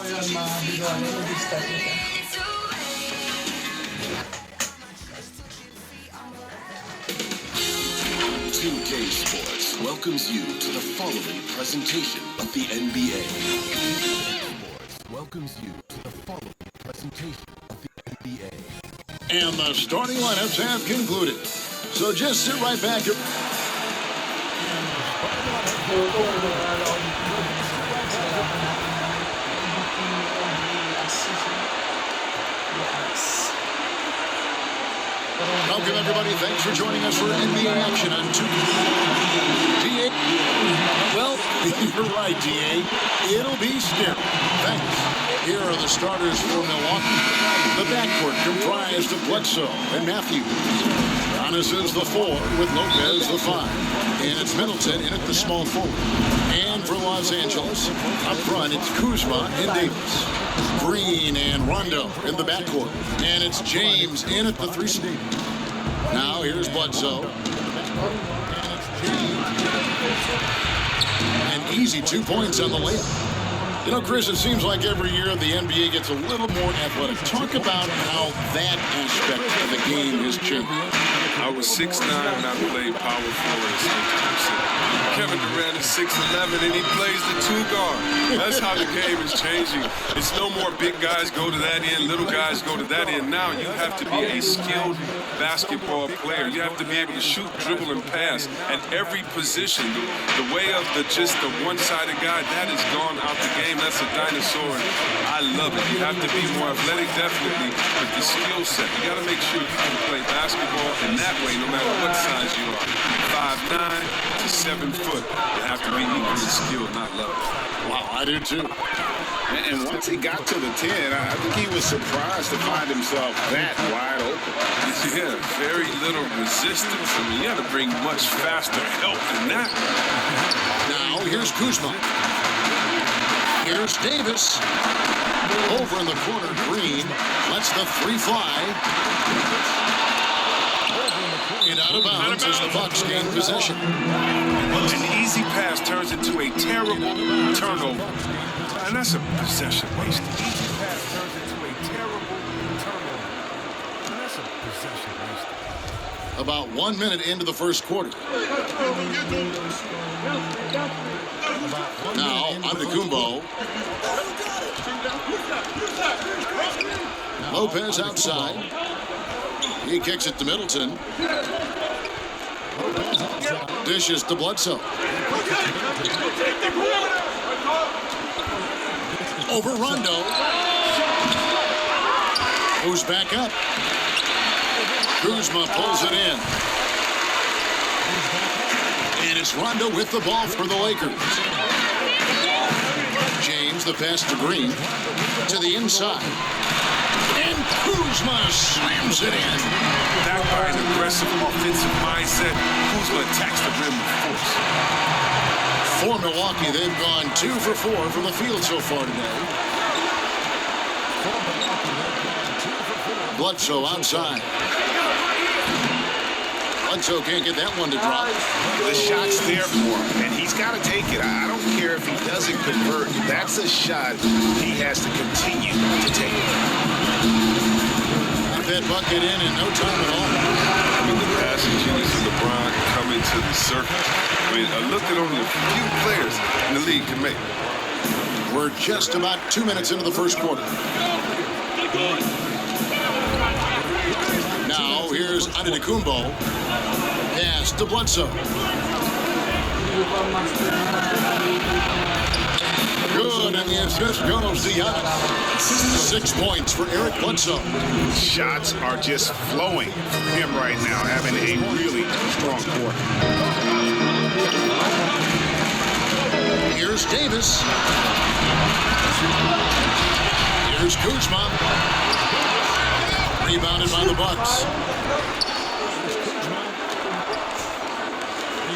yun, mabigawan yun, mag-start na siya. 2K Sports welcomes you to the following presentation of the NBA. Sports welcomes you to the following presentation of the NBA. And the starting lineups have concluded. So just sit right back. Welcome, everybody. Thanks for joining us for NBA action on 2K. DA. Well, you're right, DA. It'll be scary. Thanks. Here are the starters for Milwaukee. The backcourt comprised of Bledsoe and Matthews. Giannis is the 4 with Lopez the 5. And it's Middleton in at the small forward. And for Los Angeles, up front it's Kuzma and Davis. Green and Rondo in the backcourt. And it's James in at the 3 spot. Now here's Bledsoe. And it's James. And easy 2 points on the layup. You know, Chris, it seems like every year the NBA gets a little more athletic. Talk about how that aspect of the game has changed. I was 6'9" and I played power forward. Kevin Durant is 6'11" and he plays the 2 guard. That's how the game is changing. It's no more big guys go to that end, little guys go to that end. Now you have to be a skilled basketball player. You have to be able to shoot, dribble, and pass at every position. The way of just the one-sided guy, that has gone out the game. That's a dinosaur. I love it. You have to be more athletic, definitely, but the skill set. You got to make sure you can play basketball in that way, no matter what size you are. 5'9" to 7 foot. You have to be equally skilled, not love it. Wow, I do too. And once he got to the 10, I think he was surprised to find himself that wide open. Yeah, very little resistance. I mean, you got to bring much faster help than that. Now here's Kuzma. Here's Davis. Over in the corner, Green lets the 3 fly. And out of bounds as the Bucks gain possession. An easy pass turns into a terrible turnover. And that's a possession waste. An easy pass turns into a terrible turnover. And that's a possession waste. About 1 minute into the first quarter. Now, Antetokounmpo. Lopez outside. He kicks it to Middleton. Dishes to Bledsoe. Over Rondo. Moves back up. Kuzma pulls it in. And it's Rondo with the ball for the Lakers. James, the pass to Green. To the inside. And Kuzma slams it in. Backed by an aggressive offensive mindset, Kuzma attacks the rim with force. For Milwaukee, they've gone 2 for 4 from the field so far today. Bledsoe outside. Bledsoe can't get that one to drop. The shot's there for him, and he's got to take it. I don't care if he doesn't convert. That's a shot he has to continue to take. Got that bucket in no time at all. I mean, the passing genius of LeBron coming to the surface. I mean, look at only a few players in the league can make it. We're just about 2 minutes into the first quarter. Now, here's Antetokounmpo. Pass to Bledsoe. Good, and the assist goes to Giannis. 6 points for Eric Bledsoe. Shots are just flowing from him right now, having a really strong quarter. Here's Davis. Here's Kuzma. Rebounded by the Bucks.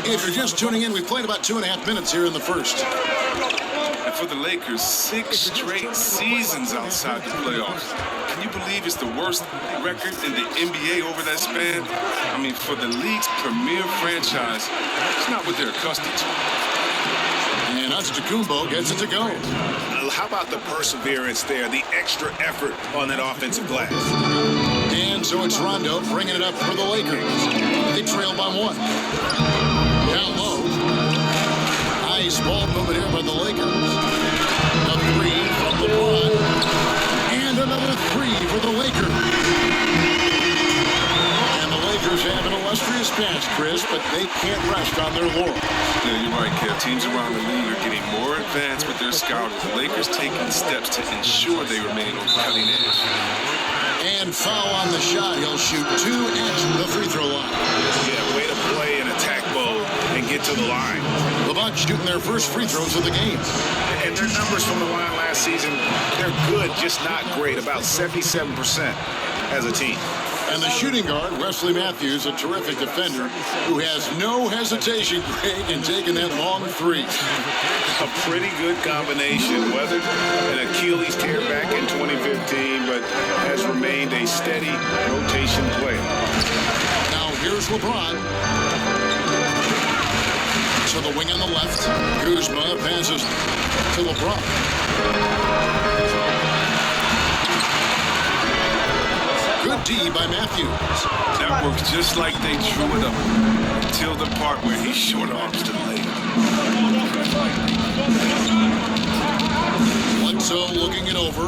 If you're just tuning in, we've played about 2.5 minutes here in the first. And for the Lakers, 6 straight seasons outside the playoffs. Can you believe it's the worst record in the NBA over that span? I mean, for the league's premier franchise, it's not what they're accustomed to. And Antetokounmpo gets it to go. how about the perseverance there, the extra effort on that offensive glass? And so it's Rondo bringing it up for the Lakers. They trail by 1. Down low. Nice ball movement here by the Lakers. A 3 from LeBron. And another 3 for the Lakers. And the Lakers have an illustrious past, Chris, but they can't rest on their laurels. Yeah, you're right, Kev. Teams around the league are getting more advanced with their scouting. The Lakers taking steps to ensure they remain on the cutting edge. And foul on the shot. He'll shoot 2 at the free throw line. Yeah, way to play in attack mode and get to the line. The Bucks shooting their first free throws of the game. And their numbers from the line last season, they're good, just not great. About 77% as a team. And the shooting guard, Wesley Matthews, a terrific defender, who has no hesitation, Greg, in taking that long 3. A pretty good combination. Weathered an Achilles tear back in 2015, but has remained a steady rotation player. Now here's LeBron. To the wing on the left. Kuzma passes to LeBron. Good D by Matthews. That works just like they drew it up until the part where he short arms the leg. Bledsoe looking it over.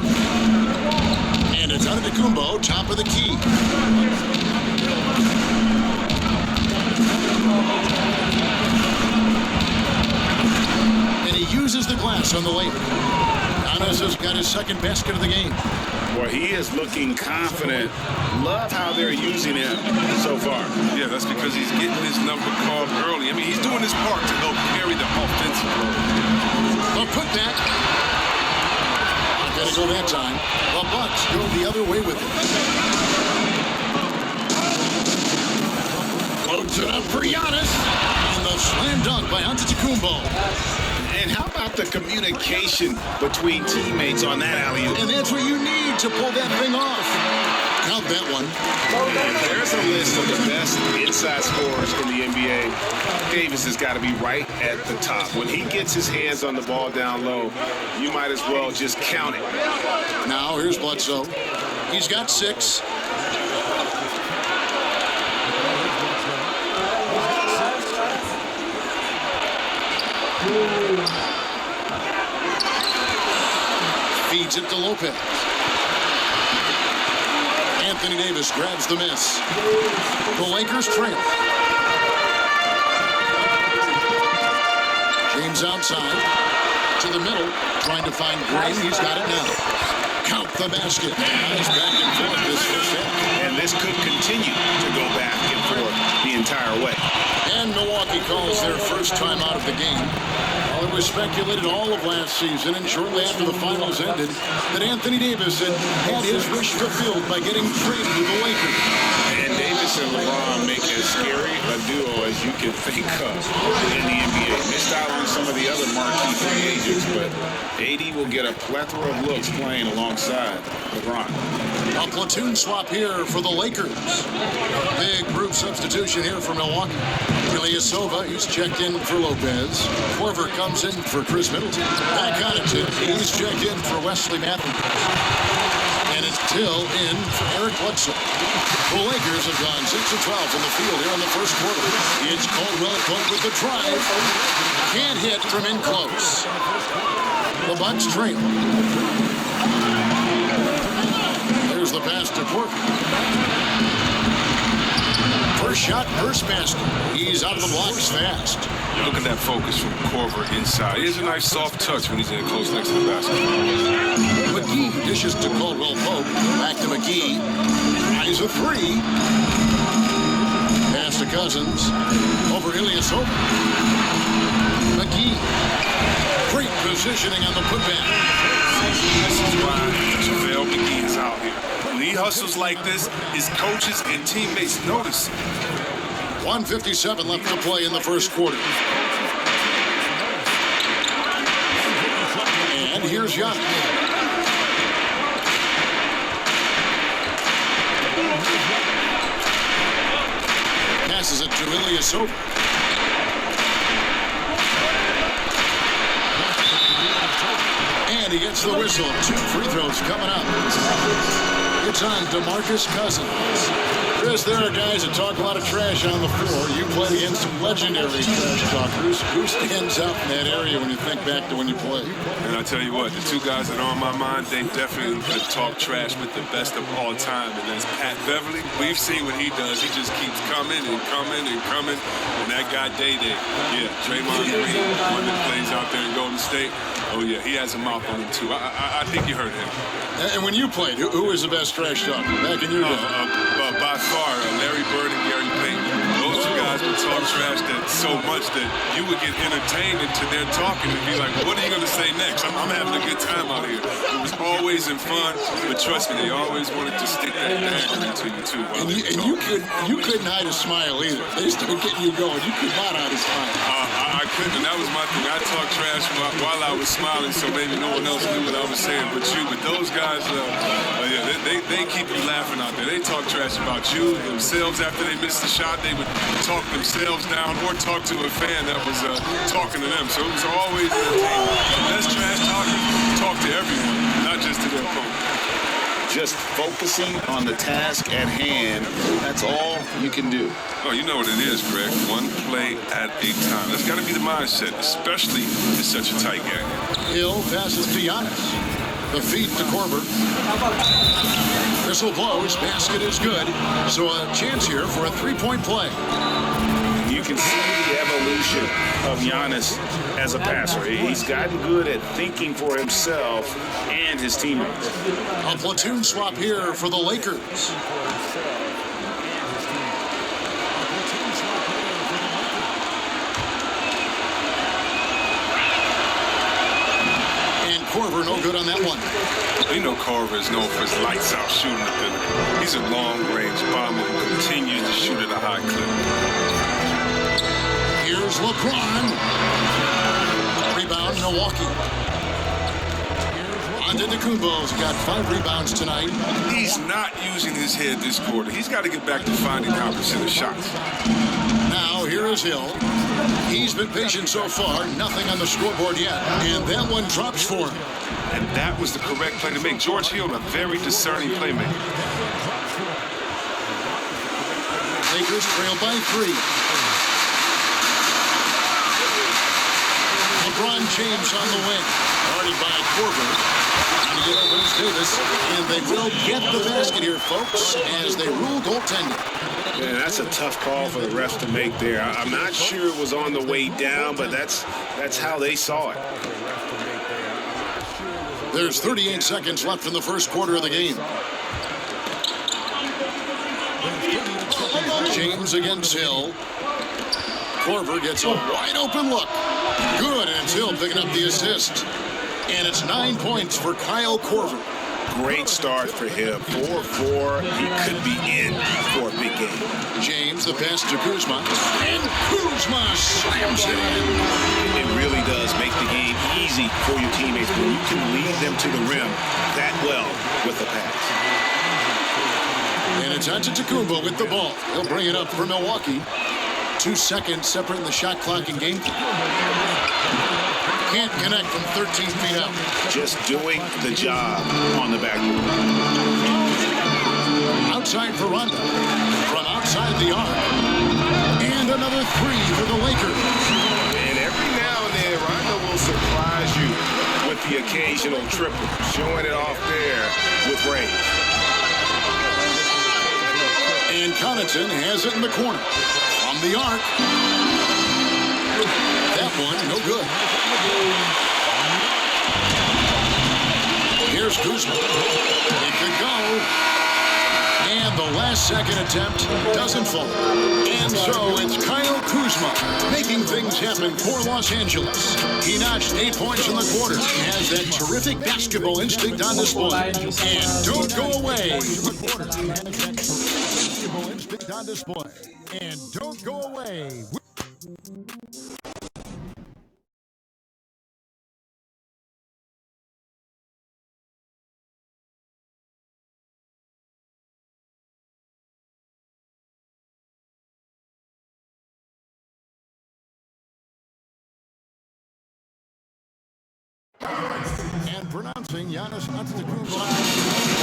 And it's Antetokounmpo, top of the key. And he uses the glass on the layup. Giannis has got his second basket of the game. Well, he is looking confident. Love how they're using him so far. Yeah, that's because he's getting his number called early. I mean, he's doing his part to help carry the offensive load. The putback. Not going to go that time. The Bucks go the other way with it. Loads it up for Giannis. And the slam dunk by Antetokounmpo. And how about the communication between teammates on that alley-oop? And that's what you need to pull that thing off. Count that one. And there's a list of the best inside scorers in the NBA. Davis has got to be right at the top. When he gets his hands on the ball down low, you might as well just count it. Now here's Bledsoe. He's got 6. Feeds it to Lopez. Anthony Davis grabs the miss. The Lakers trail. James outside. To the middle. Trying to find Green. He's got it now. Count the basket. Nice back and forth this first half. And this could continue to go back and forth the entire way. And Milwaukee calls their first time out of the game. Well, it was speculated all of last season and shortly after the finals ended that Anthony Davis had his wish fulfilled by getting traded to the Lakers. And Davis and LeBron make as scary a duo as you can think of in the NBA. Missed out on some of the other marquee free agents, but AD will get a plethora of looks playing alongside LeBron. A platoon swap here for the Lakers. Big group substitution here for Milwaukee. Ilyasova, he's checked in for Lopez. Korver comes in for Chris Middleton. Back on it, he's checked in for Wesley Matthews. And it's Till in for Eric Bledsoe. The Lakers have gone 6 of 12 in the field here in the first quarter. It's Caldwell Pope with the drive. Can't hit from in close. The Bucks trail. There's the pass to Porter. First shot, first basket. He's out of the blocks fast. Look at that focus from Korver inside. He has a nice soft touch when he's in close next to the basket. McGee dishes to Caldwell Pope. Back to McGee. Eyes a 3. Pass to Cousins. Over Ilyasova. McGee. Great positioning on the putback. This is why JaVale McGee is out here. When he hustles like this, his coaches and teammates notice. 1:57 left to play in the first quarter. And here's Giannis. Passes it to Ilyasova. And he gets the whistle. 2 free throws coming up. It's on DeMarcus Cousins. Chris, there are guys that talk a lot of trash on the floor. You played against some legendary trash talkers. Who stands out in that area when you think back to when you played? And I tell you what, the 2 guys that are on my mind, they definitely could talk trash with the best of all time, and that's Pat Beverly. We've seen what he does. He just keeps coming and coming and coming. And that guy, Day-Day, yeah, Draymond Green, one that plays out there in Golden State. Oh, yeah, he has a mouth on him, too. I think you heard him. And when you played, who was the best trash talker back in your day? By far, Larry Bird and Gary Payton. Those 2 guys would talk trash so much that you would get entertained into their talking and be like, what are you going to say next? I'm having a good time out here. It was always in fun, but trust me, they always wanted to stick that dagger into you, too. And you couldn't hide a smile either. They started getting you going. You could not hide a smile. I couldn't, and that was my thing. I talked trash while I was smiling, so maybe no one else knew what I was saying but you. But those guys, they keep you laughing out there. They talk trash about you themselves after they missed the shot. They would talk themselves down or talk to a fan that was talking to them. So it was always entertaining. The best trash talkers talk to everyone, not just to their opponent. Just focusing on the task at hand, that's all you can do. Oh, you know what it is, Greg. One play at a time. That's got to be the mindset, especially in such a tight game. Hill passes to Giannis. The feed to Korver. Whistle blows. Basket is good. So a chance here for a 3-point play. You can see the evolution of Giannis as a passer. He's gotten good at thinking for himself and his teammates. A platoon swap here for the Lakers. And Korver no good on that one. You know Korver is known for his lights-out shooting ability. He's a long-range bomber who continues to shoot at a high clip. Here's LeBron. Rebound, Milwaukee. Antetokounmpo's got 5 rebounds tonight. He's not using his head this quarter. He's got to get back to finding confidence in the shots. Now, here is Hill. He's been patient so far. Nothing on the scoreboard yet. And that one drops for him. And that was the correct play to make. George Hill, a very discerning playmaker. Lakers trail by 3. LeBron James on the wing. Guarded by Korver. Trying to get over Davis. And they will get the basket here, folks, as they rule goaltending. Yeah, that's a tough call for the refs to make there. I'm not sure it was on the way down, but that's how they saw it. There's 38 seconds left in the first quarter of the game. James against Hill. Korver gets a wide open look. Good, and it's Hill picking up the assist. And it's 9 points for Kyle Korver. Great start for him. 4-4. He could be in for a big game. James, the pass to Kuzma. And Kuzma slams it in. It really does make the game easy for your teammates when you can lead them to the rim that well with the pass. And it's Antetokounmpo with the ball. He'll bring it up for Milwaukee. 2 seconds separating the shot clock and game clock. Can't connect from 13 feet out. Just doing the job on the backboard. Outside for Rondo. From outside the arc. And another 3 for the Lakers. And every now and then, Rondo will surprise you with the occasional triple, showing it off there with range. And Connaughton has it in the corner. From the arc. That one, no good. Here's Kuzma. It could go. And the last second attempt doesn't fall. And so it's Kyle Kuzma making things happen for Los Angeles. He notched 8 points in the quarter. Has that terrific basketball instinct on display. And don't go away. Basketball instinct on display. And don't go away. And pronouncing Giannis Antetokounmpo.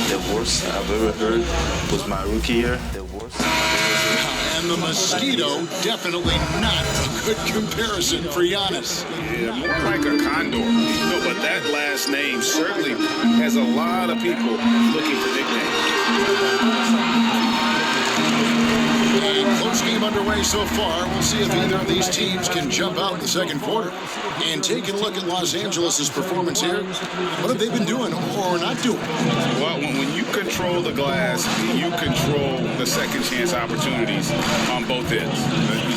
The worst I've ever heard was my rookie year. The worst I've ever heard. And the mosquito, definitely not a good comparison for Giannis. Yeah, more like a condor. No, but that last name certainly has a lot of people looking for nicknames. A close game underway so far. We'll see if either of these teams can jump out in the second quarter. And taking a look at Los Angeles' performance here, what have they been doing or not doing? Well, when you control the glass, you control the second chance opportunities on both ends.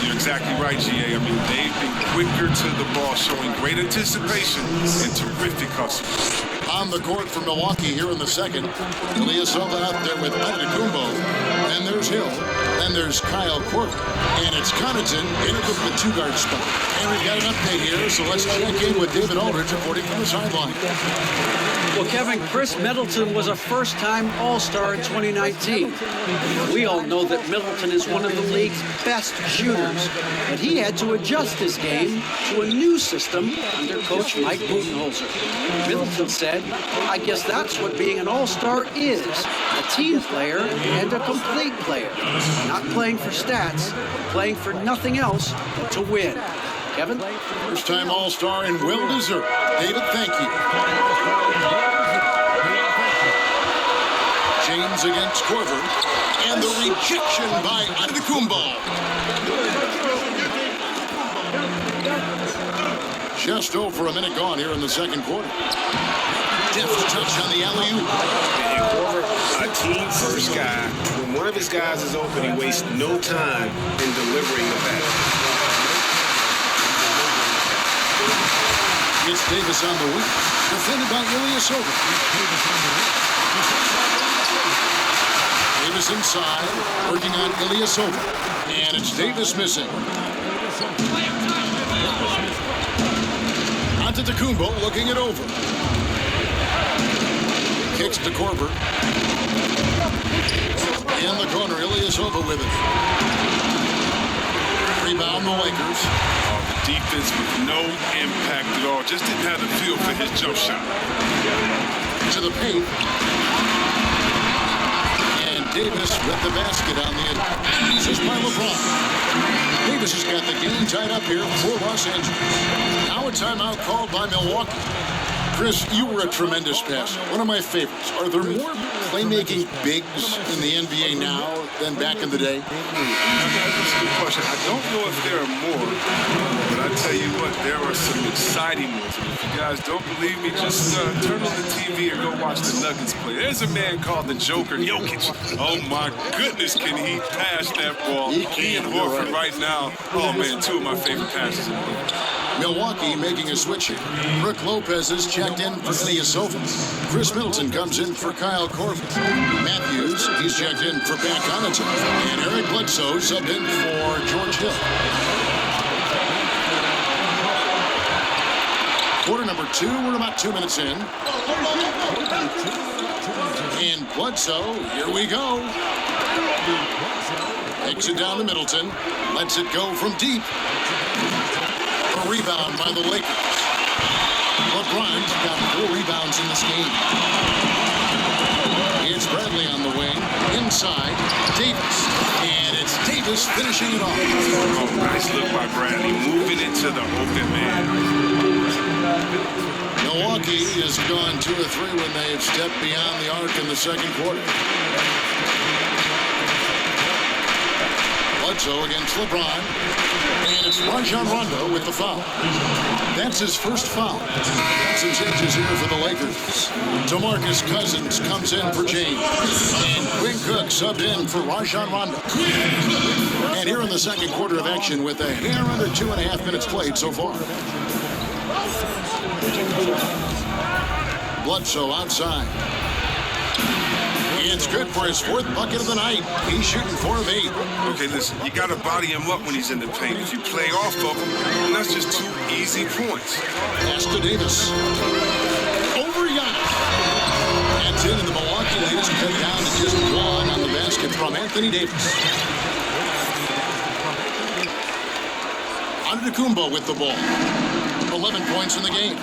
You're exactly right, GA. I mean, they've been quicker to the ball, showing great anticipation and terrific hustle. On the court for Milwaukee here in the second. Ilyasova out there with Antetokounmpo. And there's Hill. Then there's Kyle Korver. And it's Connaughton in at the two-guard spot. And we've got an update here, so let's check in with David Aldridge reporting from the sideline. Well, Kevin, Chris Middleton was a first-time All-Star in 2019. We all know that Middleton is one of the league's best shooters, but he had to adjust his game to a new system under coach Mike Budenholzer. Middleton said, "I guess that's what being an All-Star is, a team player and a complete player. Not playing for stats, playing for nothing else but to win." Kevin? First-time All-Star and well-deserved. David, thank you. James against Korver. And the rejection by Antetokounmpo. Just over a minute gone here in the second quarter. Deft touch on the alley-oop. And Korver, a team-first guy. When one of his guys is open, he wastes no time in delivering the pass. It's Davis on the wing. Defended by Ilyasova. Davis inside, working on Ilyasova. And it's Davis missing. Antetokounmpo looking it over. Kicks to Korver. In the corner, Ilyasova with it. Rebound the Lakers. Defense with no impact at all. Just didn't have the feel for his jump shot. To the paint. And Davis with the basket on the end. This is by LeBron. Davis has got the game tied up here for Los Angeles. Now a timeout called by Milwaukee. Chris, you were a tremendous passer. One of my favorites. Are there more playmaking bigs in the NBA now than back in the day? That's a good question. I don't know if there are more, but I tell you what, there are some exciting ones. And if you guys don't believe me, just turn on the TV or go watch the Nuggets play. There's a man called the Joker, Jokic. Oh my goodness, can he pass that ball? He and Horford right now. Oh man, two of my favorite passes in the league. Milwaukee making a switch here. Brook Lopez is checked in for Ilyasova. Chris Middleton comes in for Kyle Korver. Matthews, he's checked in for Pat Connaughton. And Eric Bledsoe subbed in for George Hill. Quarter number 2, we're about 2 minutes in. And Bledsoe, here we go. Takes it down to Middleton. Lets it go from deep. A rebound by the Lakers. LeBron's got 4 rebounds in this game. It's Bradley on the wing. Inside, Davis. And it's Davis finishing it off. Oh, nice look by Bradley, moving into the open man. Milwaukee has gone 2 of 3 when they've stepped beyond the arc in the second quarter. Bledsoe against LeBron. And it's Rajon Rondo with the foul. That's his first foul. Some changes here for the Lakers. DeMarcus Cousins comes in for James. And Quinn Cook subbed in for Rajon Rondo. And here in the second quarter of action with a hair under 2.5 minutes played so far. Bledsoe outside. It's good for his 4th bucket of the night. He's shooting 4 of 8. Okay, listen, you got to body him up when he's in the paint. If you play off of him, then that's just 2 easy points. Pass to Davis. Over Giannis. That's in, and the Milwaukee leaders cut down to just 1 on the basket from Anthony Davis. Antetokounmpo with the ball. 11 points in the game.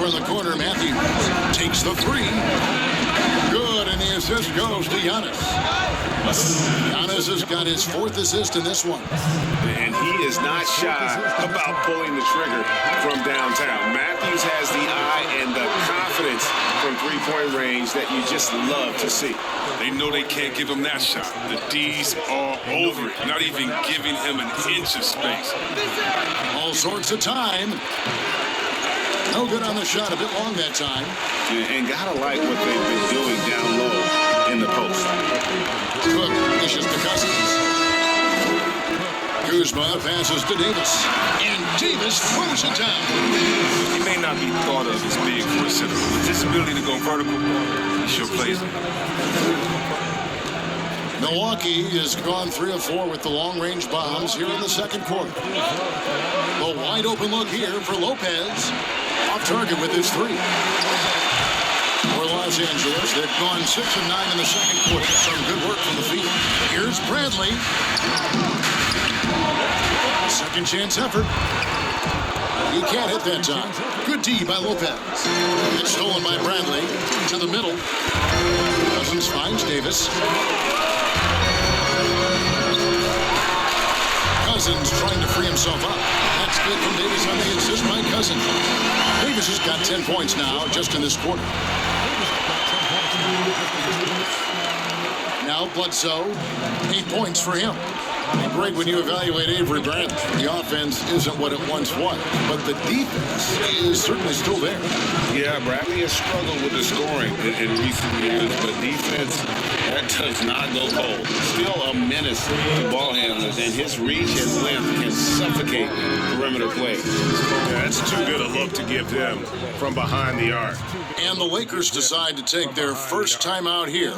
Over in the corner, Matthews takes the three. Good, and the assist goes to Giannis. Giannis has got his 4th assist in this one. And he is not shy about pulling the trigger from downtown. Matthews has the eye and the confidence from three-point range that you just love to see. They know they can't give him that shot. The D's are over it, not even giving him an inch of space. All sorts of time. No good on the shot, a bit long that time. And gotta like what they've been doing down low in the post. Cook dishes to Cousins. Kuzma passes to Davis. And Davis throws it down. He may not be thought of as big for a center. With his ability to go vertical, he sure plays it. Milwaukee has gone 3 of 4 with the long-range bombs here in the second quarter. A wide open look here for Lopez. Off target with his 3. For Los Angeles, they've gone 6 of 9 in the second quarter. Some good work from the field. Here's Bradley. Second chance effort. He can't hit that time. Good D by Lopez. It's stolen by Bradley. To the middle. Cousins finds Davis. Cousins trying to free himself up. That's good from Davis on the assist by Cousins. Davis has got 10 points now just in this quarter. Now Bledsoe, 8 points for him. Great when you evaluate Avery Bradley. The offense isn't what it once was, but the defense is certainly still there. Yeah, Bradley has struggled with the scoring in recent years, but defense, that does not go cold. Still a menace to ball handlers, and his reach and length can suffocate perimeter play. Yeah, that's too good a look to give them from behind the arc. And the Lakers decide to take their first time out here.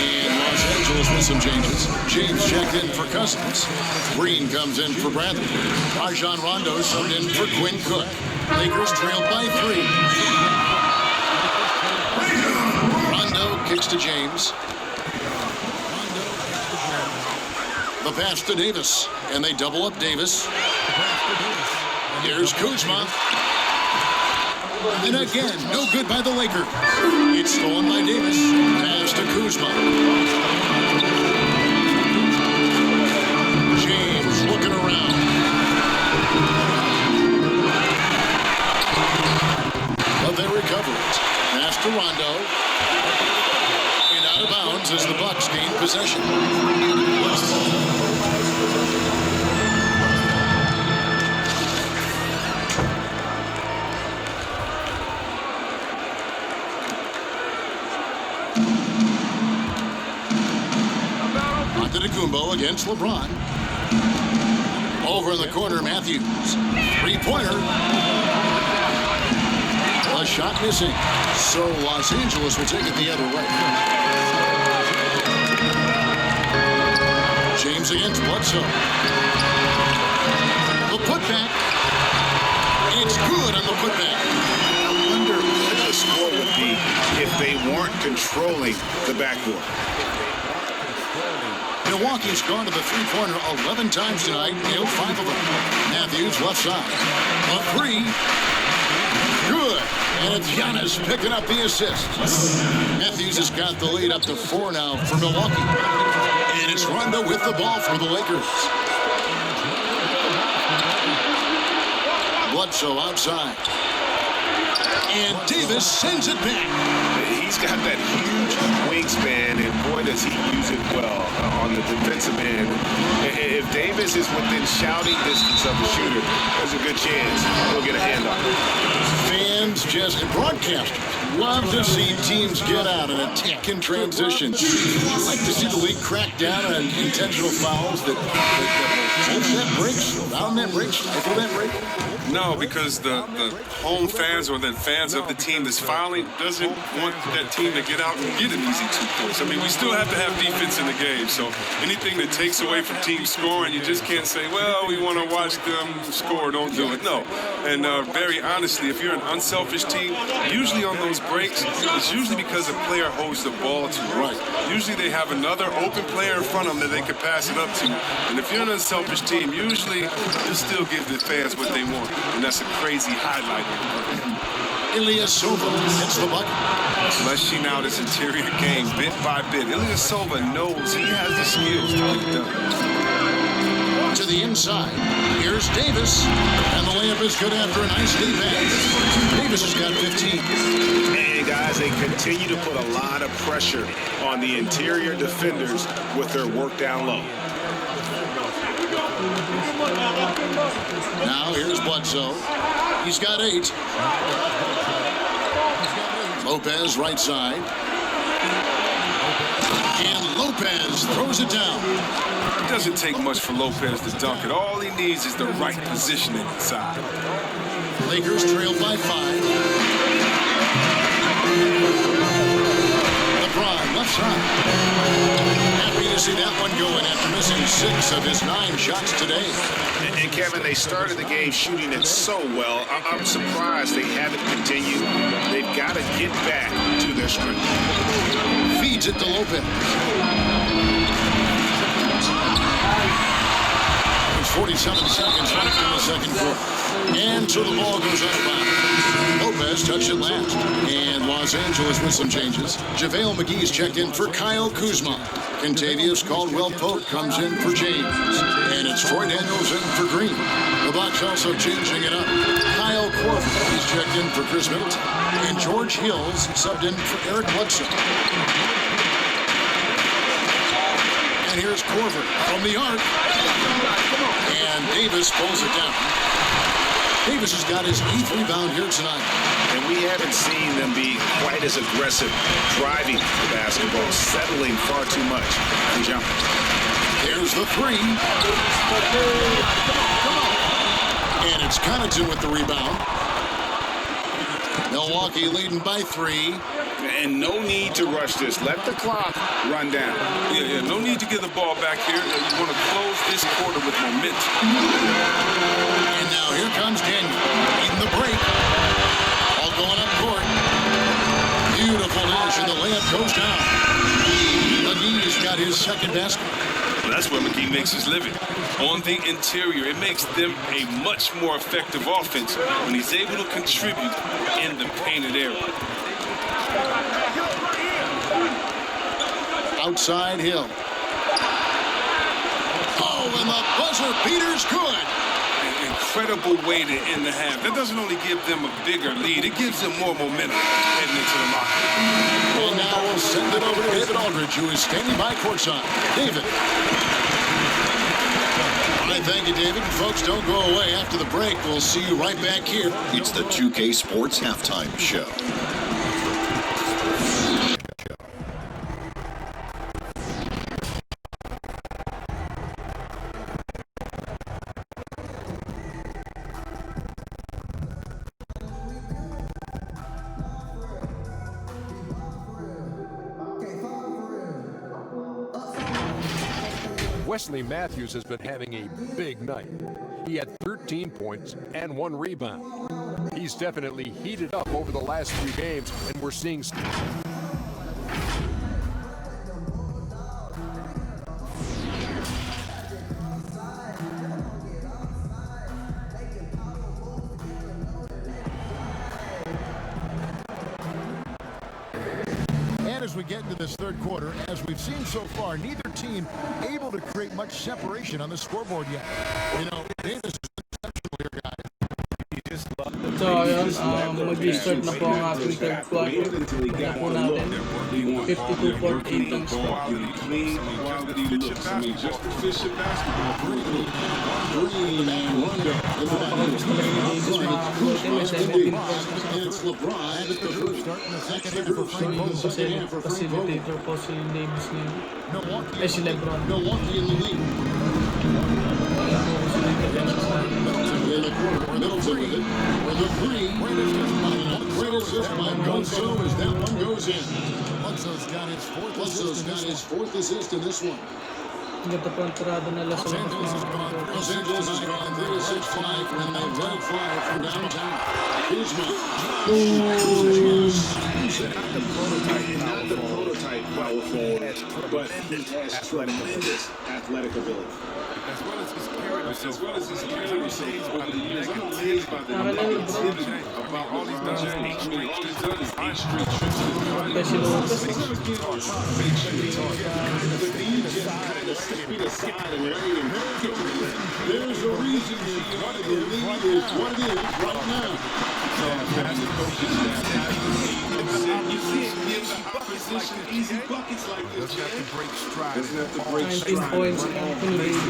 And Los Angeles with some changes. James checked in for Cousins. Green comes in for Bradley. Rajon Rondo subbed in for Quinn Cook. Lakers trailed by 3. Rondo kicks to James. The pass to Davis. And they double up Davis. Here's Kuzma. And again, no good by the Lakers. It's stolen by Davis. Pass to Kuzma. James looking around. But they recover it. Pass to Rondo. And out of bounds as the Bucks gain possession. Antetokounmpo against LeBron. Over in the corner, Matthews. 3-pointer. A shot missing. So Los Angeles will take it the other way. James against Bledsoe. The putback. It's good on the putback. I wonder what the score would be if they weren't controlling the backcourt. Milwaukee's gone to the three-pointer 11 times tonight, nailed 5 of them. Matthews left side. A 3. Good. And it's Giannis picking up the assist. Matthews has got the lead up to 4 now for Milwaukee. And it's Rondo with the ball for the Lakers. Bledsoe outside. And Davis sends it back. He's got that huge wingspan, and boy, does he use it well on the defensive end. If Davis is within shouting distance of the shooter, there's a good chance he'll get a hand on it. Fans, just broadcasters, love to see teams get out and attack in transition. I'd like to see the league crack down on intentional fouls that hold that breaks, down that breaks, through that break. No, because the home fans or the fans of the team that's fouling doesn't want that team to get out and get an easy 2 points. I mean, we still have to have defense in the game, so anything that takes away from team scoring, you just can't say, well, we want to watch them score, don't do it. No. And very honestly, if you're an unselfish team, usually on those breaks, it's usually because a player holds the ball too right. Usually they have another open player in front of them that they can pass it up to. And if you're an unselfish team, usually you still give the fans what they want. And that's a crazy highlight. Ilyasova hits the bucket. Fleshing out his interior game bit by bit. Ilyasova knows he has the skills to get it done. To the inside. Here's Davis. And the layup is good after a nice deep pass. Davis has got 15. And guys, they continue to put a lot of pressure on the interior defenders with their work down low. Now here's Bledsoe. He's got 8. Lopez right side. And Lopez throws it down. It doesn't take much for Lopez to dunk it. All he needs is the right positioning inside. Lakers trail by 5. LeBron left side. Happy to see that one going after missing 6 of his 9 shots today. And Kevin, they started the game shooting it so well. I'm surprised they haven't continued. They've got to get back to their strength. Feeds it to Lopez. There's 47 seconds left in the second quarter. And so the ball goes out of bounds. Lopez touched it last. And Los Angeles with some changes. JaVale McGee's checked in for Kyle Kuzma. Contavious Caldwell-Pope comes in for James. And it's Troy Daniels in for Green. The Bucks also changing it up. Kyle Korver is checked in for Chris Middleton. And George Hills subbed in for Eric Bledsoe. And here's Korver from the arc. And Davis pulls it down. Davis has got his 8th rebound here tonight. And we haven't seen them be quite as aggressive driving the basketball, settling far too much for jumpers. There's the 3. And it's Connaughton with the rebound. Milwaukee leading by 3. And no need to rush this. Let the clock run down. Yeah, no need to get the ball back here. You want to close this quarter with momentum. And now here comes Daniel. Leading the break. All going up court. Beautiful dish, and the layup goes down. McGee's got his second basket. That's where McGee makes his living. On the interior, it makes them a much more effective offense when he's able to contribute in the painted area. Outside Hill. Oh, and the buzzer beater's good. An incredible way to end the half. That doesn't only give them a bigger lead, it gives them more momentum heading into the locker. And now we'll send it over to David Aldridge, who is standing by courtside. David. All right, thank you, David. And folks, don't go away. After the break, we'll see you right back here. It's the 2K Sports Halftime Show. Wesley Matthews has been having a big night. He had 13 points and 1 rebound. He's definitely heated up over the last few games, and we're seeing... As we get into this third quarter, as we've seen so far, neither team able to create much separation on the scoreboard yet. You know, Davis is exceptional here, guys. So, ayun, mag-start na po ang ating third quarter. Kaya po natin, 52-48 ang score. It's LeBron. Facilitator po si Davis ngayon. Si Lebron. Milwaukee in the lead. po kasi dito din sa In the corner, Middleton with it. For the three. Great assist by Bledsoe as that one goes in. Bledsoe's got his fourth assist in this one. Ganda po ang tirada nila sa labas Los Angeles is gone 36-5 when they let it fly from downtown. Kuzma. Not the prototype power forward, but he has tremendous athletic ability. As well as his carry receipts over the years, I'm amazed by the negativity about all he's done is eight straight trips. Kasi Lopez. There's a reason why the league is what it is right now. You can't give the opposition easy buckets like this. Doesn't have to break stride. 19 points Anthony Davis.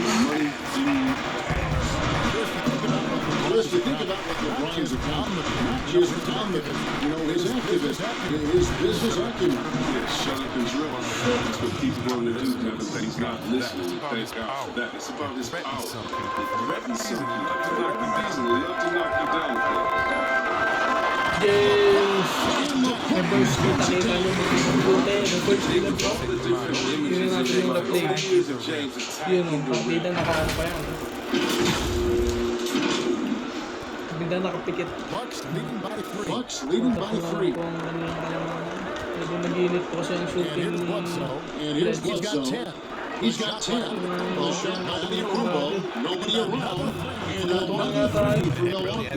Just to think about what LeBron's accomplished, not just accomplished, his activism, his business acumen. Yeah, shut up and drill. That's what people want to do, Kevin, but he's not listening. Thank God for that. It's about his power. He threatens something. He loves to knock you down. He loves to knock you down. James! Reverse kita nyo buti. Reverse kita bro. Yun natin yung na-play. Yun o, partida nakaano pa yan. Partida nakapikit. Bucks leading by 3. Medyo nag-init po kasi ang shooting ni Bledsoe. He's got 10. Well, shot by Kumbo. Nobody around. And a long three for Milwaukee.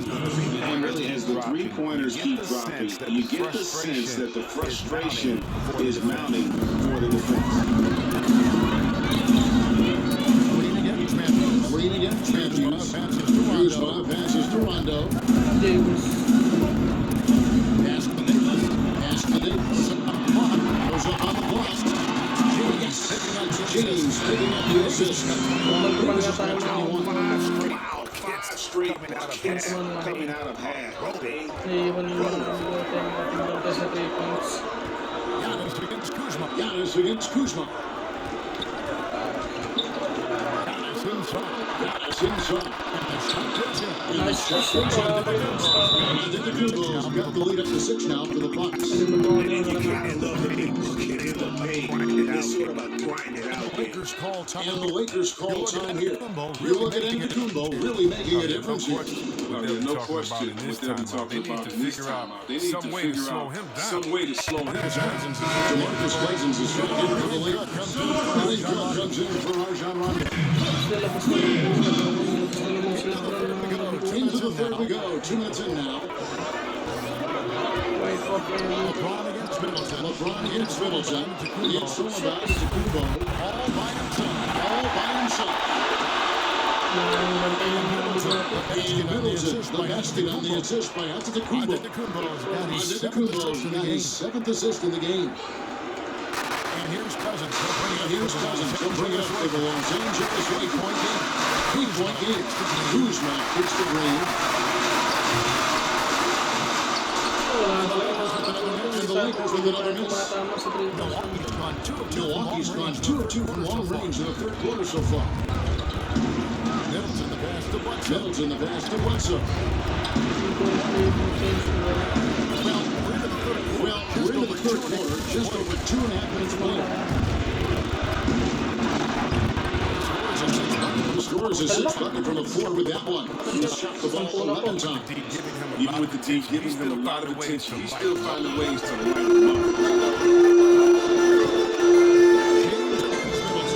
And really, as the three-pointers keep dropping, you get the sense that the frustration is mounting for the defense. Green again, champions. Kuzma passes to Rondo. Davis. Pass to Davis. Goes up on the block. James picking up the assist. Five straight coming out of half. Naiiwan yung mga ating sa 3 points. Giannis against Kuzma. Nice shot. Antetokounmpo's got the lead up to 6 now for the Bucks. And the Lakers call time here. You look at Antetokounmpo really making a difference here. There's no question what they'll be talking about in this timeout. They need to figure out some way to slow him down. DeMarcus Cousins is struck in for the Lakers. Billy Club comes in for Rajon Rondo. Into the third we go. 2 minutes in now. LeBron against Middleton. It's all about Antetokounmpo. All by himself. And Middleton, the basket on the assist by Antetokounmpo. Antetokounmpo's got his 7th assist in the game. And here's Cousins. He'll bring it up for the Los Angeles three-point game. 3-point game. Kuzma hits the green. And the Lakers with another miss. Milwaukee's gone 2 of 2 from long range in the third quarter so far. Middleton the pass to Bledsoe. Well, we're into the third quarter, just over 2.5 minutes played. Scores a 6 bucket from the floor with that one. He shot the ball 11 times. Even with the D giving them a lot of attention, he's still finding ways to light them up.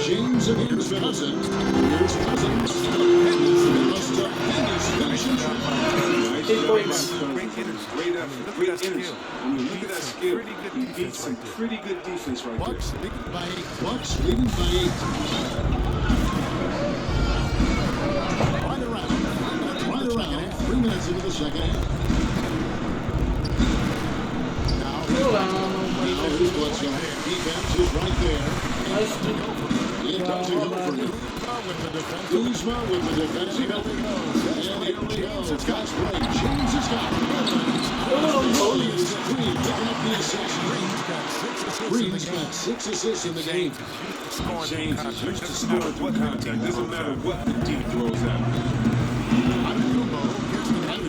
James against Middleton. Here's Cousins. Great effort, great energy. I mean, look at that skill. He beat some pretty good defense right there. Bucks leading by 8. Right around. 3 minutes into the second half. Now here's Bledsoe. Defense is right there. It doesn't go for him. Kuzma with the defensive help. And here we go. Fast break. James has got it. Green picking up the assist. 3. He's got 6 assists in the game. James is used to scoring through contact. Doesn't matter what the D throws out.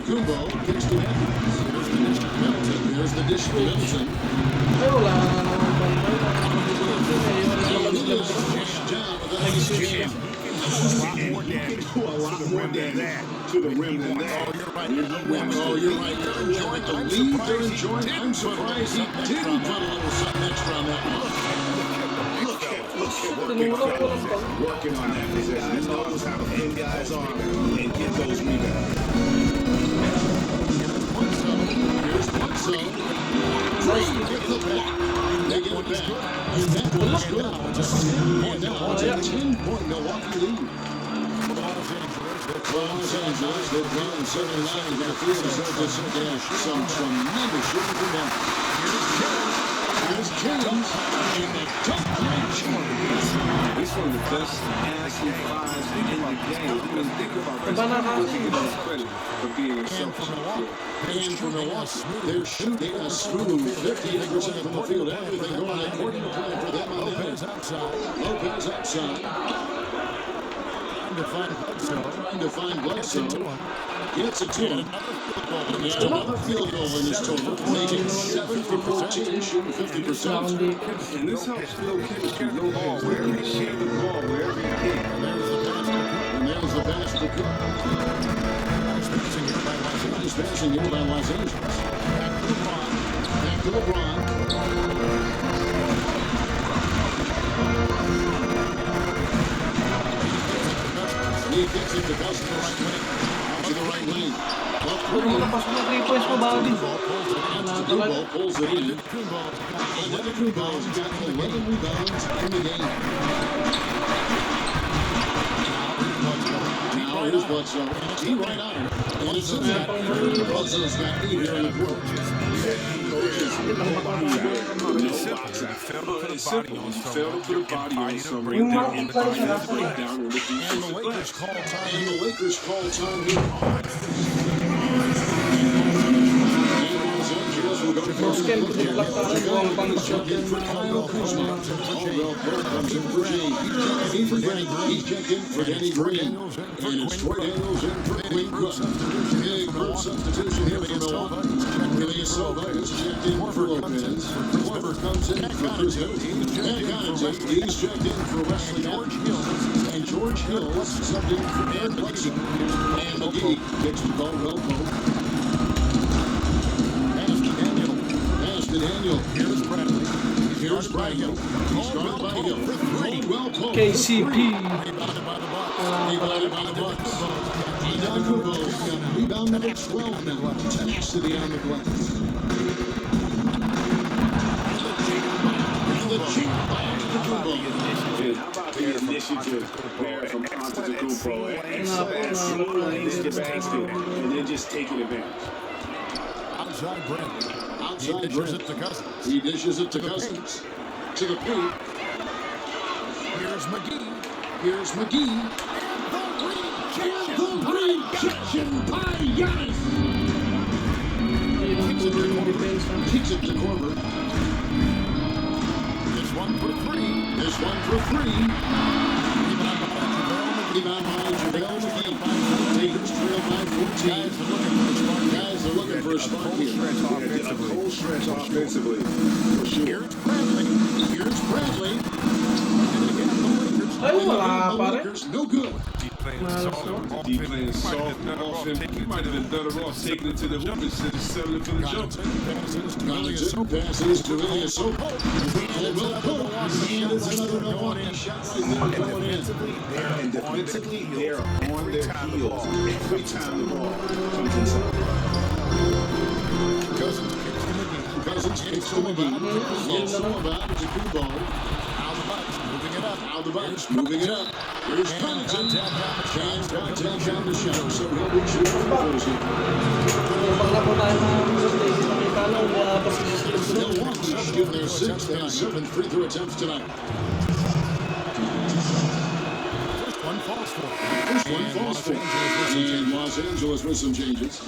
Kumbo kicks to Middleton. There's the dish to Middleton. Ay, wala nga naman bantay. A lot more damage to the rim than that. Oh, you're right. They're enjoying the lead. They're enjoying. I'm surprised he didn't put a little something extra on that one. Working on that possession. He knows how to hit guys on and get those rebounds. Here's Bledsoe. Three. Get the block. They get it back. And that one's good. And now it's a 10-point Milwaukee lead. Los Angeles, they've gone 79 in the field. It's over some tremendous shooting from them. Here's James in the top right corner. He's one of the best passing fives in the game. You can think about this. He gets credit for being a self-shooter. And for Milwaukee, they're shooting a smooth 58% from the field. Everything going according to plan for them on the Lopez outside. Trying to find Bledsoe. Gets it to him. And another field goal in his total. Making 7 for 14, shooting 50%. And this helps build chemistry. No ball. Wherever he share the ball, wherever he can. And there's the pass to Cook. Nice passing here by Los Angeles. Back to LeBron. He gets it to Cousins. To the right lane. Huwag mo lang pasok na 3 points mo, Bobby. Kumbo pulls it in. 11 rebounds. He's got 11 rebounds in the game. Now here's Bledsoe. He right on him. And it's in that. Bledsoe's got 8 here in the quarter. It's simple. You fail to put a body on somebody down and the Lakers call time here. Scan ko yung black tayo ko ang pang-shot yan. Comes in for James. He's checked in for Danny Green. And it's Troy Daniels in for Quinn Cook. Big Cook substitution here for Milwaukee. Really Silva is checked in for Lopez. Glover comes in for Chris Middleton. And Connaughton, he's checked in for Wesley George Hill. And George Hill subbed in for Eric Bledsoe. And McGee gets the ball well post. Daniel. Here's Bradley. He's guarded by Hill. Well pulled. KCP. Rebounded by the Bucks. And now Kumbo's got rebound number 12 now. Tenacity on the glass. The cheap pass to Kumbo. How about the initiative there from Antetokounmpo? Just and then just taking advantage. Outside Bradley. He dishes it to Cousins. To the paint. Here's McGee. And the rejection by Giannis. Kicks it to Korver. This one for three. Rebound by JaVale McGee. Lakers trail by 14. Guys are looking for a spark here. A cold stretch offensively. Here's Bradley. Ay, wala pa rin. No good. Deep playing soft off him. He might have been better off taking it to the hoop instead of settling for the jump. Connaughton passes to Ilyasova. And it's another Milwaukee shot right there going in. And defensively, they're on their heels every time the ball comes inside. Cousins kicks to McGee. Gets some of that to Kumbo. Now the Bucks moving it up. Here's Connaughton. Can't down the shot, so he'll be shooting for those here. Milwaukee shooting their 6th and 7th free throw attempts tonight. First one falls for. And Los Angeles with some changes.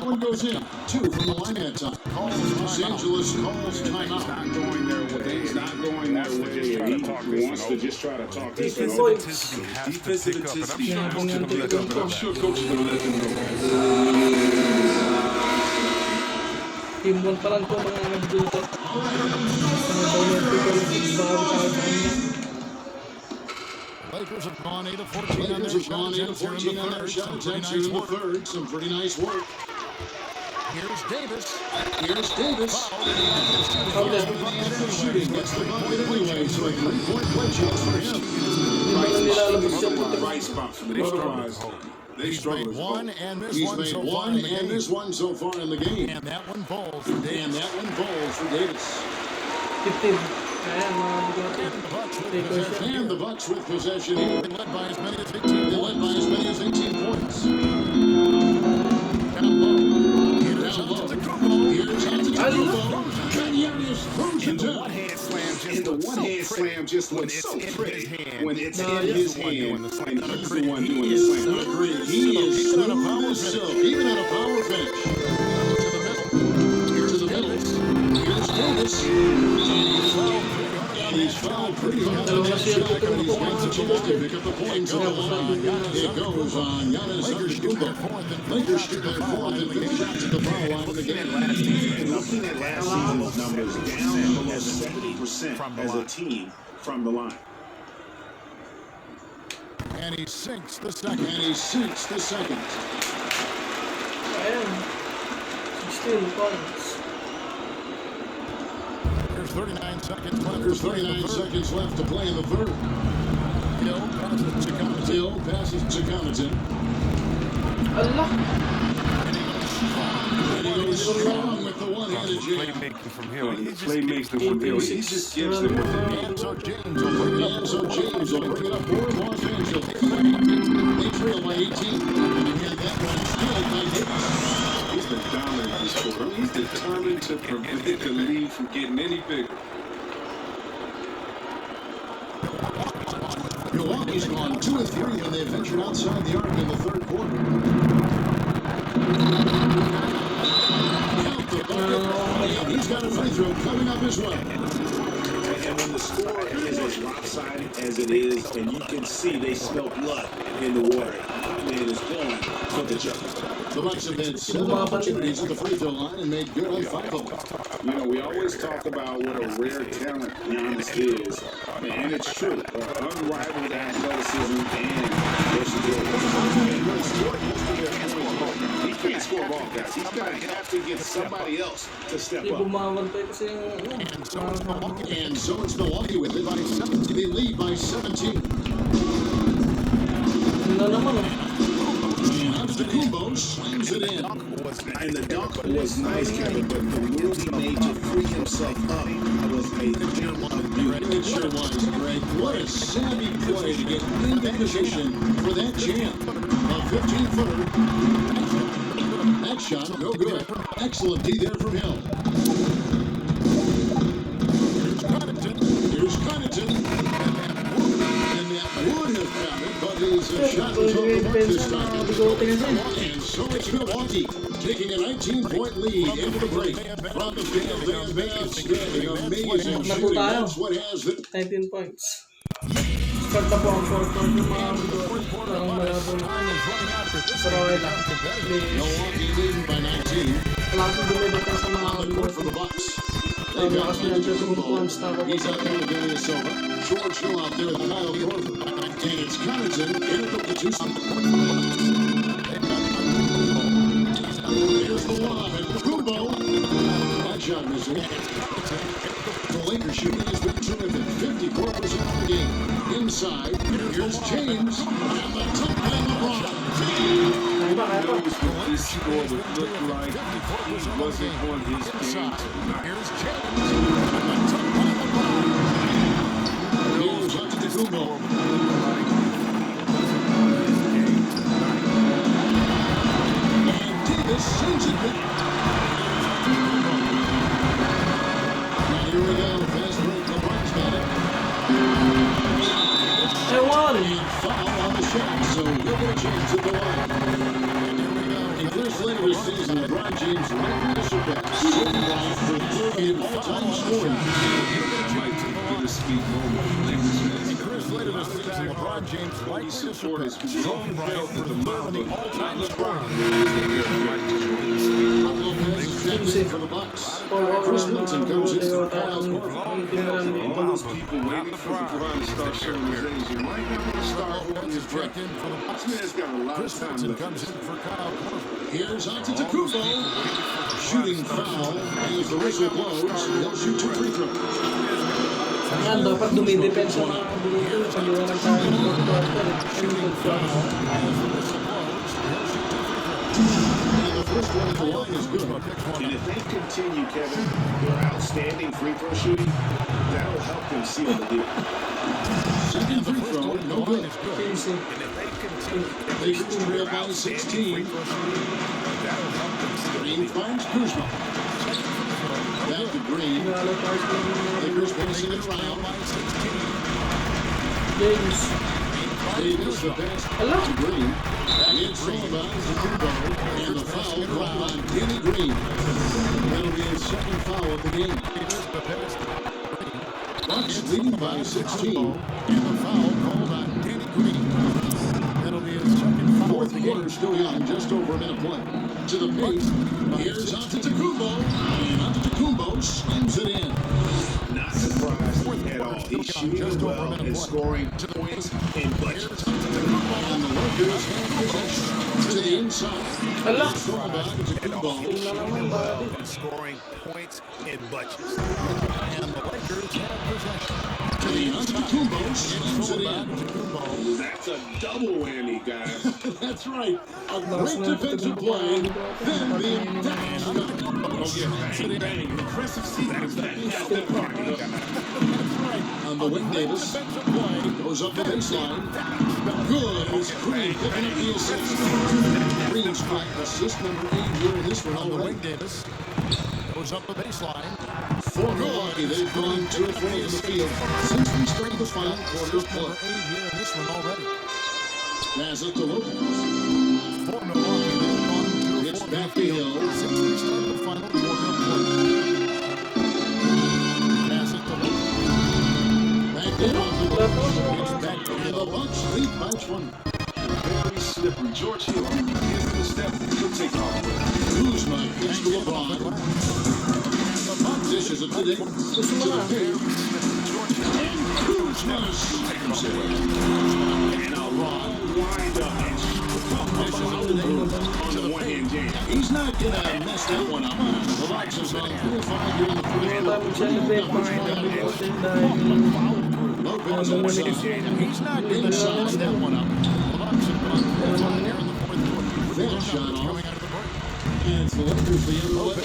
one goes in. 2 from the line that time. Los Angeles calls timeout. Not going their way. He's not going their way. He wants to just try to talk this one Defensive over. points. Defensive intensity. I'm sure coach is going to let them know. Team 1 pa lang po mga nagdulto. Lakers have gone 8 of 14 on their shot attempts here in the third. Some pretty nice work. Here's Davis. After shooting, gets the bucket anyway, so a 3-point play chance for him. Right spot for the Stars. They struggle. He's made one and this one so far in the game. And that one falls for Davis. 15. Ayan, mga bigote. And the Bucks with possession here. They led by as many as 18 points. Down low. Here's Antetokounmpo. Giannis throws it down. And the one-hand slam just looks so pretty when it's in his hand. And he's the one doing the slam. Agreed. He is so silk, even at a power finish. To the middle. Here's Davis. And he's fouled pretty hard on that shot, but he's got the chance to pick up the points on the line. It goes on Giannis Antetokounmpo. Lakers shoot their 4th and 5th shots at the foul line of the game. Looking at last season's numbers, down below 70% as a team from the line. And he sinks the second. Ayan. 16 points. There's 39 seconds left to play in the third. Hill passes to Connaughton. Allah! And he goes strong with the one-handed jam. Playmaking from Hill. He just gives them what they need. And so James will bring it up for Los Angeles. They trail by 18. And that one steal by Davis. He's been dominant this quarter. He's determined to prevent the lead from getting any bigger. Milwaukee's gone 2 of 3 when they ventured outside the arc in the third quarter. He's got a free throw coming up as well. And when the score is as lopsided as it is, and you can see they smell blood in the water, man is going for the jump. The Bucks have had 7 opportunities at the free throw line and made good on 5 of them. You know, we always talk about what a rare talent Giannis is, and it's true. Unrivaled athleticism and versatility. He can't score ball, guys. He's going to have to get somebody else to step up. And so it's Milwaukee with it by 17. They lead by 17. And Antetokounmpo slams it in. And the dunk was nice, Kevin, but the move he made to free himself up was a It sure was, Greg. What a savvy play to get into position for that jam. A 15-footer. That shot, no good. Excellent D there from Hill. Here's Connaughton. And that would have counted, but his shot was over the mark this time. And so it's Milwaukee taking a 19-point lead into the break. From the field, they have been outstanding, amazing shooting. That's what has it. 19 points. Start na po ang 4 point ng mga bigote. Parang malabo na. Pero okay lang. Milwaukee leading by 19. Kailangan dumibat sa mga bigote. For the Bucks. Lakas na Antetokounmpo ang star. He's out there with Darius Silva. George Hill out there with Kyle Korver. And it's Connaughton in at the 2 spot. Here's the lob and Kumbo. That shot missing. The Lakers shooting has been terrific. 54% of the game. Inside, here's James. And the top and LeBron. This score would look like he wasn't on his game. Here's James. Goes up to the Kumbo. And Davis sends it back. Now here we go. Fast break. LeBron's got it. And foul on the shot, so he'll get a chance to go on. And Chris later says and LeBron James likely to surpass Kobe Bryant for third in all-time scoring. Chris later this season, LeBron James likely to surpass Kobe Bryant for third in the all-time scoring. Lopez is checking in for the Bucks. Chris Middleton comes in for Kyle Korver. All those people waiting for LeBron to start showing his age. You might not want to start holding his breath. This man's got a lot of time left. Comes in for Kyle Korver. Here's Antetokounmpo. Shooting foul. As the whistle blows, he'll shoot 2 free throws. Yan, dapat dumidepensa sa mga buluto. Pag-iwanan tayo ng quarter. And the first one at the line is good. And if they continue, Kevin, their outstanding free throw shooting, that'll help them seal the deal. Second free throw, no good. Lakers trail by 16. Green finds Kuzma. Back to Green. Lakers passing it around. James. Davis the pass to Green. It's all about Kubo. And the foul called on Danny Green. That'll be his second foul of the game. Bucks leading by 16. And the foul called on Danny Green. That'll be his second foul of the game. Quarter still young, just over a minute play. To the pace. Here's Antetokounmpo. And Antetokounmpo slams it in. Not surprised at all. He's shooting well and scoring points in budgets. And the Lakers have possession to the inside. It's all about Antetokounmpo. And scoring points in budgets. And the Lakers have possession to the Antetokounmpo slams it in. That's a double whammy, guys. That's right. A great defensive play. Then the attack stop. Oh, yeah. Bang. Impressive sequence. That's the party. On the wing, Davis goes up the baseline. Good. It's Green picking up the assist. Green's got assist number 8 here in this one on the wing. Davis goes up the baseline. For Milwaukee, they've gone 2 or 3 in the field since we started the final quarter of play. 8 here in this one already. Pass it to Lopez. For Milwaukee, they've gone 2 or 4 it's back to Hill since we started the final quarter of play. Pass it to Lopez. It's back to the Bucks lead by 20. Very slippery. George Hill gives him a step. He'll take off with it. Kuzma gets to LeBron. Dishes it to Davis. To the paint. And Kuzma slams it. And a wind up and on the one-hand jam. He's not going to mess that one up. The Bucks have gone 3 or 5 here in the first quarter. Lopez on the side. He's not going to size that one up. The Bucks have gone 3 or 5 here in the fourth quarter. That shot off. And it's the Lakers the end of the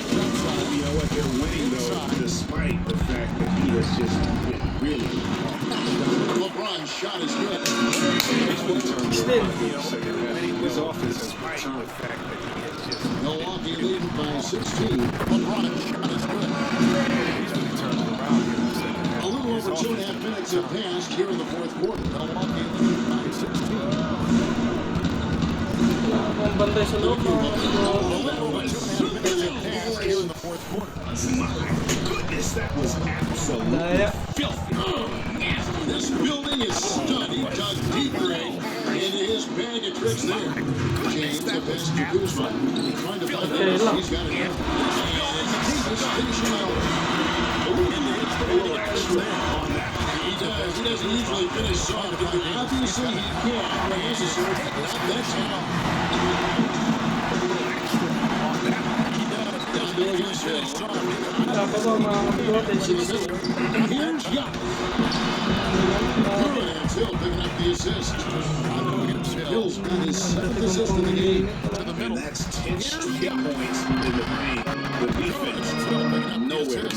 You know what? They're winning, though, despite the fact that he has just been really LeBron's shot is good. His offense has returned the fact that he has just Milwaukee leading by 16. LeBron's shot is good. A little over 2.5 minutes have passed here in the fourth quarter. Milwaukee leading by 16. Bantay sa loob. Here in the fourth quarter. my goodness, that was absolutely filthy. This building is studied, dug deeper into his bag of tricks there. James the pass to Kuzma. Trying to find Davis. He's got it. Davis finishing out. He does. He doesn't usually finish soft. Obviously, he can when necessary. That's Here's Young. Good, and Hill picking up the assist. Hill's got his 7th assist in the game. And that's 10 straight points in the paint. The defense nowhere.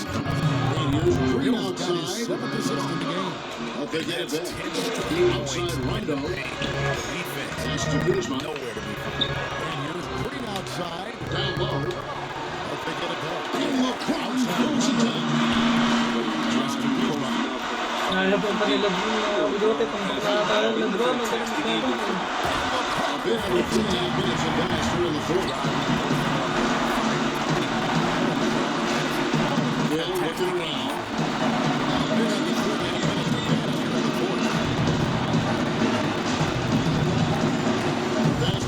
And here's Green outside. 7th assist in the game. But they get it back. Outside Rondo. Pass to Kuzma. And here's Green outside. Down low. But they get it back. And LeBron goes it down. Napunta ni Lebron na bigote pang nakatagal Lebron. A bit over 3.5 minutes have passed here in the fourth. Hill looking around.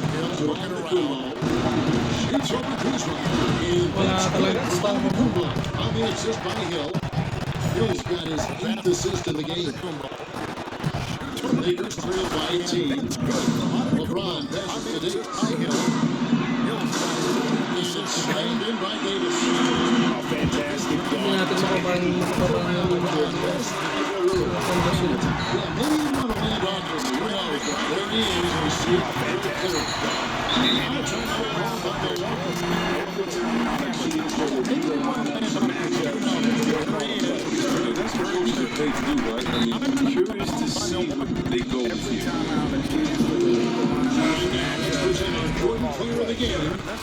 Hill's looking around. Shoots over Kuzma. And that's on the assist by Hill. Hill's got his 8th assist in the game. Lakers trail by 18. LeBron passes to Davis. And slammed in by Davis. Fantastic. Hindi natin makabang yung Yeah, maybe you want to land on this. Who knows? But there he is. We see it. Now it's on the call by Milwaukee. Maybe you want to land on this. That's very good thing to do, right? I mean, I'm curious to see what they go with. Jordan clear of the game.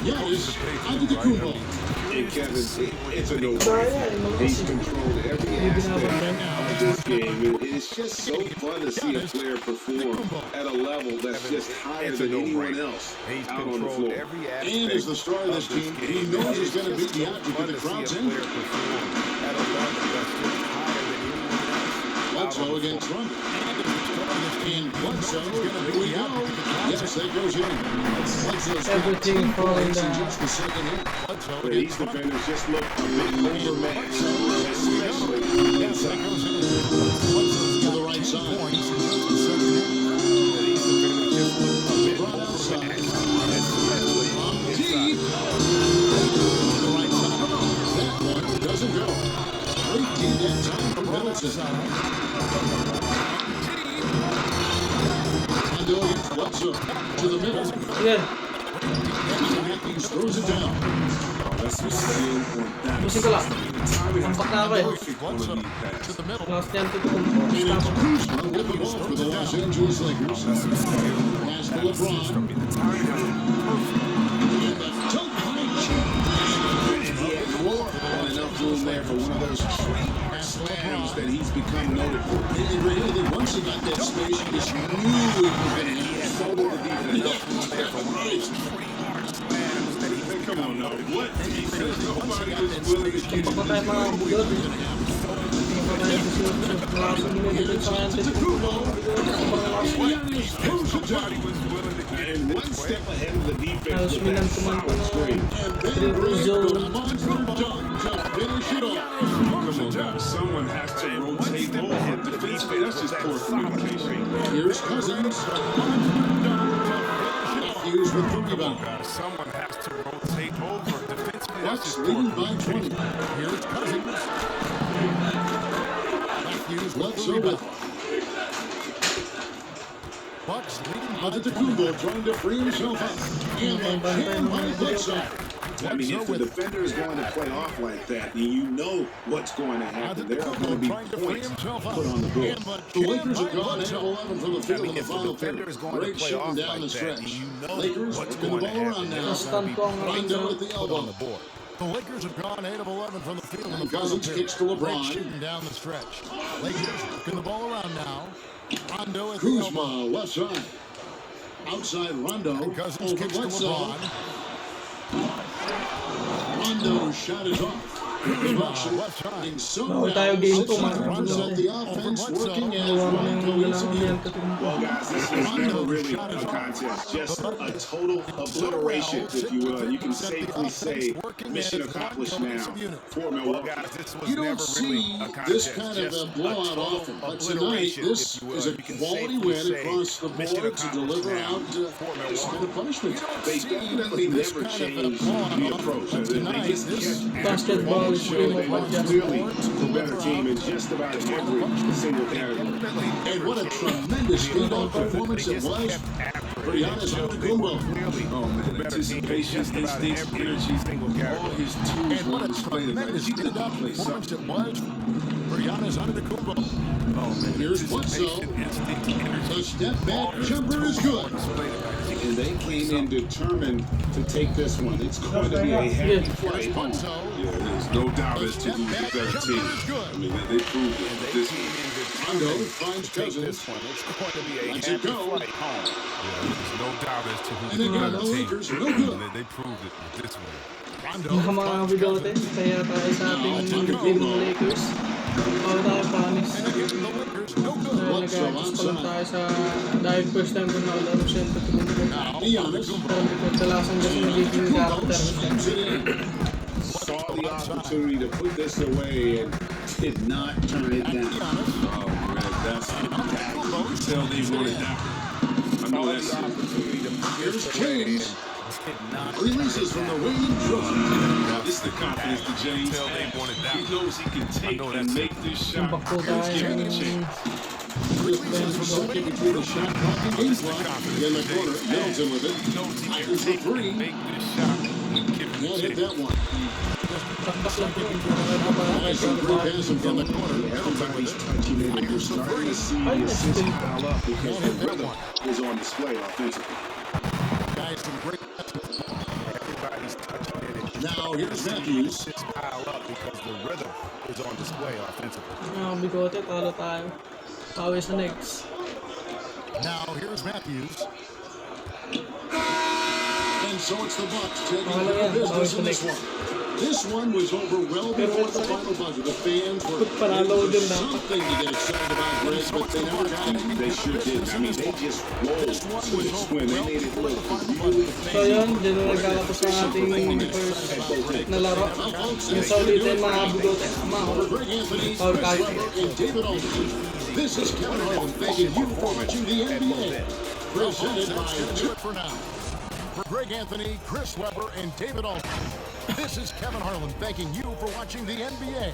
Giannis Antetokounmpo. And Kevin, it's a no-brainer. He's controlled every aspect of this game. And it's just so fun to see a player perform at a level that's just higher than anyone else out on the floor. And as the star of this team, he knows he's going to beat the object of the crowd's anger. Bledsoe against Rondo. And Bledsoe, here we go. Yes, that goes in. Bledsoe's everything falling down. Just the second hit. But these defenders just look a bit overmatched, especially inside. To the right side. LeBron outside. Deep. To the right side. That one doesn't go. Great deep that time from Middleton. Rondo against Bledsoe. To the middle. Yeah. Matthews throws it down. Pusing ko lang. Tampak na ako eh. Last niyan ito kung It's Kuzma with the ball for the Los Angeles Lakers. Pass to LeBron. And the toe punch. He had more than enough room there for one of those trademark slams that he's become noted for. And once he got that space, he just knew he was going to have So did the defense. Enough room there for one of those trademark slams that he come on now. What defense? Nobody was willing to keep pa tayo mga bugod. And one step ahead of the defense. Halos minang Screen. Someone has to rotate over the defense. That's just poor communication. Here's Cousins. Matthews with the rebound. Someone has to rotate over defensively. Bucks leading by 20. Here's Cousins. Matthews with the rebound. Bucks leading by Antetokounmpo trying to free himself up. And the hand by Bledsoe. I mean, if the defender is going to play off like that, and you know what's going to happen, there are going to be points put on the board. The Lakers have gone 8-11 from the field in the final period. Great shooting down the stretch. Lakers working the ball around now. Rondo at the elbow. The Lakers have gone 8 of 11 from the field in the final period. Kicks to LeBron. Shooting down the stretch. Lakers working the ball around now. Rondo at the elbow. Kuzma left side. Outside Rondo. Cousins kicks to LeBron. Rondo shot is off. Bawal tayo game 2, Runs out the offense, working as one cohesive unit. Well, guys, this was never really a contest, just a total obliteration, if you will. You can safely say mission accomplished now for Milwaukee. You don't see this kind of a blowout often, but tonight this is a quality win across the board to deliver out this kind of punishment. They definitely never changed the approach. They just kept Basketball is game of clearly the better team in just about every single category. And what a tremendous standout performance it was for Giannis Antetokounmpo. Oh man, anticipation, instincts, energy, all his tools were on display tonight. He did not play something. It was for Giannis Antetokounmpo. Oh man, Here's Bledsoe. The step back jumper is good. And they came in determined to take this one. It's going to be a happy flight home. yeah, there's no doubt as to who's the better team. I mean, they proved it. This Rondo finds Take Cousins. this one. It's going to be a Lets happy it go. flight home. There's no doubt as to And who again, can the team. Lakers are no good. They proved it this way. Rondo Mga finds bigote, Cousins. kaya tayo sa ating team ng Lakers. Ako tayo promise. And again, the Lakers no good. Kaya Bledsoe nag-adjust pa lang onside. tayo sa dahil first time ko nakalaro center ko. Now, Giannis Pero kadalasan kasi nagiging character. slams it in. Saw the opportunity to put this away and did not turn it down. Oh, man, that's tell they want it down. I know that's Here's James. Releases from the wing. Now, this is the confidence that James Tell they want it down. He knows he can take know and that's make this shot. Bakpo Let's tayo give it a ng chance. Releases from the wing between the shot clock and game clock. In the corner, Middleton with it. Fires for three. Make this shot. Give it a Can't hit chance. that one. takbak lang po. Nakakita pa lang Nice kayo and great passing from the corner. Middleton with it. Touching it, and you're starting to see Ay, the assist that's pile up because the rhythm is on display offensively. Guys, some great passing. Everybody's touching it. And Now, here's Matthews. just pile up because the rhythm is on display offensively. Mga bigote, talo tayo. Pawi sa next. Now, here's Matthews. And so it's the Bucks taking Wala care of yan, business bawal in this sa one. This one was over well before the final buzzer. The fans were Panalo din dapat. something to get excited about, Greg, but they never got it. They sure did. I mean, they just rolled to the swim. They made it look really So yun, dyan na nagkakapos ang ating first na laro. Yung sa ulitin mga bigote. Ama ako. For Greg Anthony, Paul Chris Kyle. Webber, and David Aldridge. This is Kevin Harlan thanking you for watching the NBA. Presented by Chip for now. For Greg Anthony, Chris Webber, and David Aldridge. This is Kevin Harlan thanking you for watching the NBA.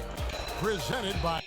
Presented by